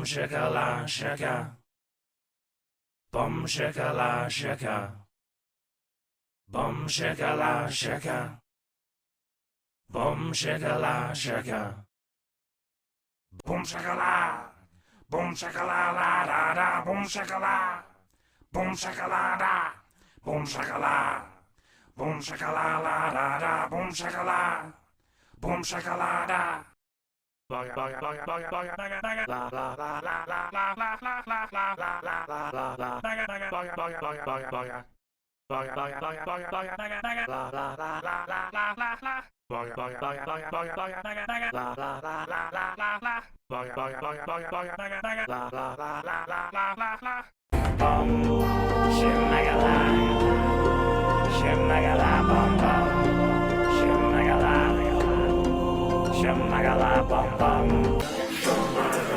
shakala shaka. Bum shakala shaka. Bum shakala shaka. Bum shakala shaka. Boom shakala. Boom shakala la da da. Boom shakala. Boom shakala da. Boom shakala. Boom shakala la da da. Boom shakala. Boom shakala da. Boom Shimagala bum bum.